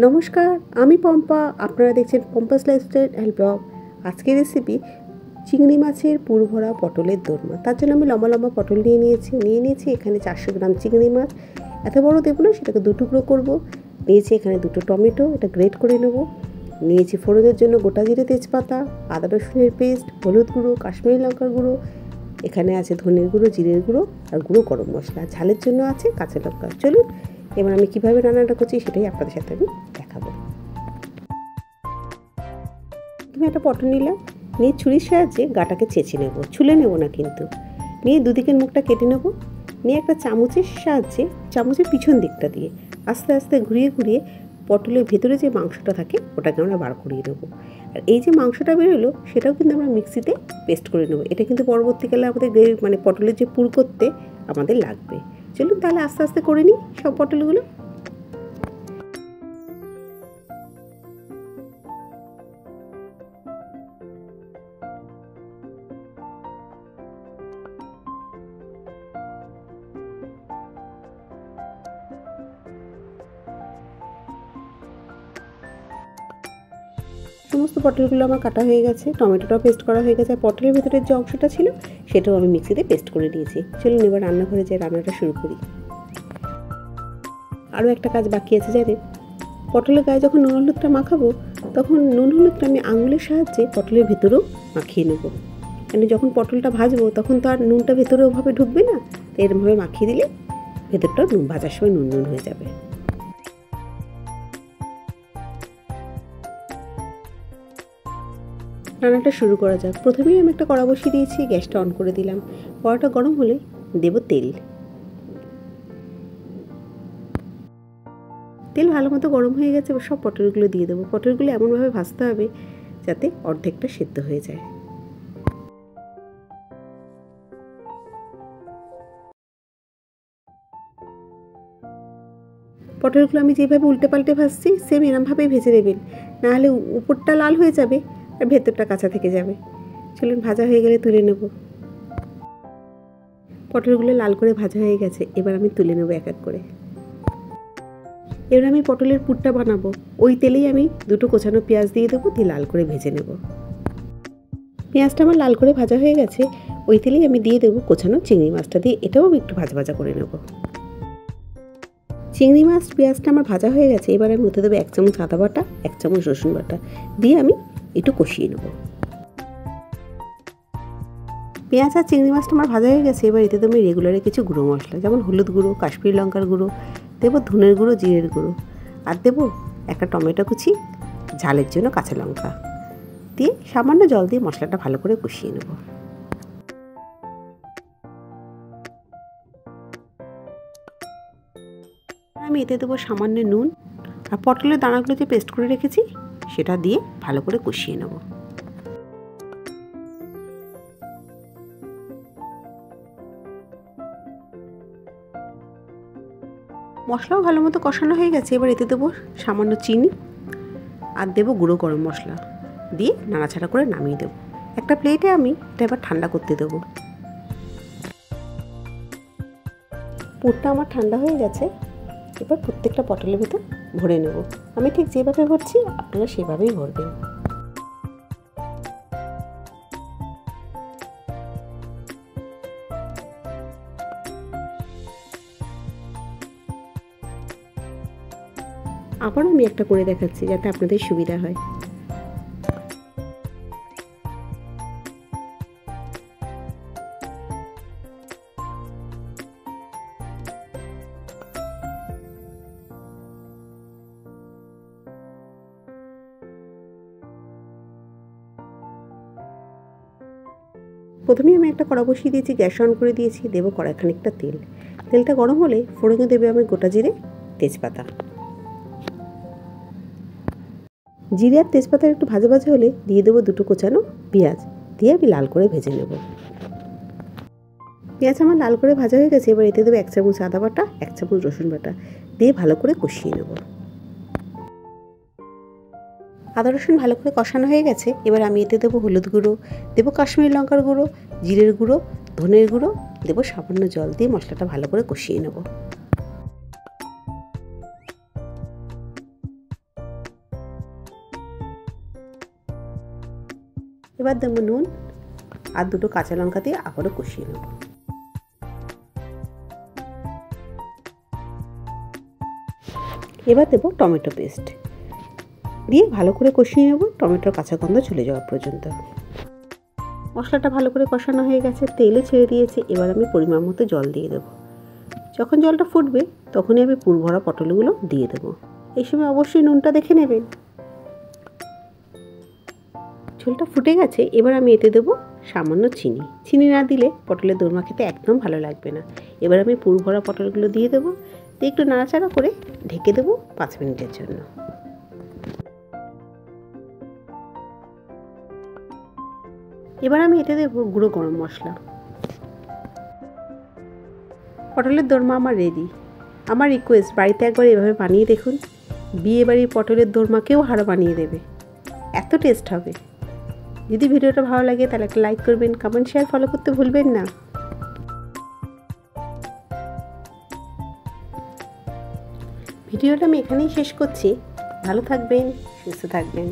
নমস্কার, আমি পম্পা। আপনারা দেখছেন পম্পাস লাইফস্টাইল অ্যান্ড ব্লগ। আজকের রেসিপি চিংড়ি মাছের পুর ভরা পটলের দোরমা। তার জন্য আমি লম্বা লম্বা পটল নিয়েছি এখানে 400 গ্রাম চিংড়ি মাছ। এত বড় দেবো না, সেটাকে 2 টুকরো করবো। নিয়েছি এখানে 2টো টমেটো, এটা গ্রেট করে নেব। নিয়েছি ফোড়নের জন্য গোটা জিরে, তেজপাতা, আদা রসুনের পেস্ট, হলুদ গুঁড়ো, কাশ্মীরি লঙ্কার গুঁড়ো, এখানে আছে ধনের গুঁড়ো, জিরের গুঁড়ো আর গুঁড়ো গরম মশলা। ঝালের জন্য আছে কাঁচা লঙ্কা। চলুন এবার আমি কীভাবে রান্নাটা করছি সেটাই আপনাদের সাথে আমি দেখাবো। তুমি একটা পটল নিলাম, নিয়ে ছুরির সাহায্যে গাটাকে চেঁচে নেব, ছুলে নেব না কিন্তু। নিয়ে দুদিকের মুখটা কেটে নেব। নিয়ে একটা চামচের সাহায্যে চামচের পিছন দিকটা দিয়ে আস্তে আস্তে ঘুরিয়ে ঘুরিয়ে পটলের ভেতরে যে মাংসটা থাকে ওটাকে আমরা বার করিয়ে নেবো। আর এই যে মাংসটা বেরোলো সেটাও কিন্তু আমরা মিক্সিতে পেস্ট করে নেবো। এটা কিন্তু পরবর্তীকালে আমাদের পটলের যে পুর করতে আমাদের লাগবে। চলুন তাহলে আস্তে আস্তে করে নিই সব পটলগুলো। সমস্ত পটলগুলো আমার কাটা হয়ে গেছে, টমেটোটাও পেস্ট করা হয়ে গেছে। আর পটলের ভেতরের যে অংশটা ছিল সেটাও আমি মিক্সিতে পেস্ট করে নিয়েছি। চলুন এবার রান্নাঘরে যেয়ে রান্নাটা শুরু করি। আরও একটা কাজ বাকি আছে জানেন, পটলের গায়ে যখন নুন হলুদটা মাখাবো তখন নুন হলুদটা আমি আঙুলের সাহায্যে পটলের ভেতরেও মাখিয়ে নেব। কেন যখন পটলটা ভাজবো তখন তো আর নুনটা ভেতরে ওভাবে ঢুকবে না, তো এরমভাবে মাখিয়ে দিলে ভেতরটা নুন ভাজার সময় নুন নুন হয়ে যাবে। রান্নাটা শুরু করা যাক। প্রথমেই আমি একটা কড়া বসিয়ে দিয়েছি, গ্যাসটা অন করে দিলাম। কড়াটা গরম হলে দেব তেল। তেল ভালো মতো গরম হয়ে গেছে, এবার সব পটলগুলো দিয়ে দেবো। পটলগুলো এমনভাবে ভাজতে হবে যাতে অর্ধেকটা সেদ্ধ হয়ে যায়। পটলগুলো আমি যেভাবে উল্টে পাল্টে ভাজছি সেম এরমভাবেই ভেজে নেবেন, নাহলে উপরটা লাল হয়ে যাবে আর ভেতরটা কাঁচা থেকে যাবে। চলুন ভাজা হয়ে গেলে তুলে নেব। পটলগুলো লাল করে ভাজা হয়ে গেছে, এবার আমি তুলে নেব এক এক করে। এবার আমি পটলের পুরটা বানাবো। ওই তেলেই আমি 2টো কোচানো পেঁয়াজ দিয়ে দেবো, দিয়ে লাল করে ভেজে নেব। পেঁয়াজটা আমার লাল করে ভাজা হয়ে গেছে, ওই তেলেই আমি দিয়ে দেবো কোচানো চিংড়ি মাছটা, দিয়ে এটাও আমি একটু ভাজা ভাজা করে নেব। চিংড়ি মাছ পেঁয়াজটা আমার ভাজা হয়ে গেছে, এবার আমি ওতে দেবো 1 চামচ আদা বাটা, 1 চামচ রসুন বাটা, দিয়ে আমি একটু কষিয়ে নেব। পেঁয়াজ আর চিংড়ি মাছটা আমার ভাজা হয়ে গেছে, এবার এতে দেবো রেগুলারে কিছু গুঁড়ো মশলা, যেমন হলুদ গুঁড়ো, কাশ্মীরি লঙ্কার গুঁড়ো, দেবো ধনের গুঁড়ো, জিরের গুঁড়ো, আর দেবো একটা টমেটো কুচি, ঝালের জন্য কাঁচা লঙ্কা, দিয়ে সামান্য জল দিয়ে মশলাটা ভালো করে কষিয়ে নেব। আমি এতে দেবো সামান্য নুন, আর পটলের দানাগুলো যে পেস্ট করে রেখেছি সেটা দিয়ে ভালো করে কষিয়ে নেব। মশলাও ভালো মতো কষানো হয়ে গেছে, এবার এতে দেবো সামান্য চিনি আর দেবো গুঁড়ো গরম মশলা, দিয়ে নাড়াচাড়া করে নামিয়ে দেবো। একটা প্লেটে আমি এটা এবার ঠান্ডা করতে দেবো। পুরটা আমার ঠান্ডা হয়ে গেছে, এবার প্রত্যেকটা পটলের ভিতর ভরে নেব। আমি ঠিক যেভাবে ভরছি আপনারা সেভাবেই ভরবেন। আবার আমি একটা করে দেখাচ্ছি যাতে আপনাদের সুবিধা হয়। প্রথমেই আমি একটা কড়া বসিয়ে দিয়েছি, গ্যাস অন করে দিয়েছি, দেবো কড়াই খানিকটা তেল। তেলটা গরম হলে ফোড়নে দেবে আমি গোটা জিরে, তেজপাতা। জিরে আর তেজপাতার একটু ভাজা ভাজা হলে দিয়ে দেবো 2টো কোচানো পেঁয়াজ, দিয়ে আমি লাল করে ভেজে নেব। পেঁয়াজ আমার লাল করে ভাজা হয়ে গেছে, এবার এতে দেবো 1 চামচ আদা বাটা, 1 চামচ রসুন বাটা, দিয়ে ভালো করে কষিয়ে নেব। আদা রসুন ভালো করে কষানো হয়ে গেছে, এবার আমি এতে দেবো হলুদ গুঁড়ো, দেবো কাশ্মীরি লঙ্কার গুঁড়ো, জিরের গুঁড়ো, ধনের গুঁড়ো, দেবো সামান্য জল, দিয়ে মশলাটা ভালো করে কষিয়ে নেব। এবার দেবো নুন আর দুটো কাঁচা লঙ্কা দিয়ে আবারও কষিয়ে নেব। এবার দেবো টমেটো পেস্ট দিয়ে ভালো করে কষিয়ে নেব, টমেটোর কাঁচা গন্ধ চলে যাওয়া পর্যন্ত। মশলাটা ভালো করে কষানো হয়ে গেছে, তেলে ছেড়ে দিয়েছে। এবার আমি পরিমাণ মতো জল দিয়ে দেবো। যখন জলটা ফুটবে তখনই আমি পুরভরা পটলগুলো দিয়ে দেবো। এই সময় অবশ্যই নুনটা দেখে নেবেন। ঝোলটা ফুটে গেছে, এবার আমি এতে দেবো সামান্য চিনি। চিনি না দিলে পটলের দোরমা খেতে একদম ভালো লাগবে না। এবার আমি পুরভরা পটলগুলো দিয়ে দেবো, দিয়ে একটু নাড়াচাড়া করে ঢেকে দেবো 5 মিনিটের জন্য। এবার আমি এতে দেবো গুঁড়ো গরম মশলা। পটলের দোরমা আমার রেডি। আমার রিকোয়েস্ট, বাড়িতে একবার এভাবে বানিয়ে দেখুন। বিয়ে বাড়ির পটলের দোরমাকেও হারও বানিয়ে দেবে, এত টেস্ট হবে। যদি ভিডিওটা ভালো লাগে তাহলে একটা লাইক করবেন, কমেন্ট, শেয়ার, ফলো করতে ভুলবেন না। ভিডিওটা আমি এখানেই শেষ করছি। ভালো থাকবেন, সুস্থ থাকবেন।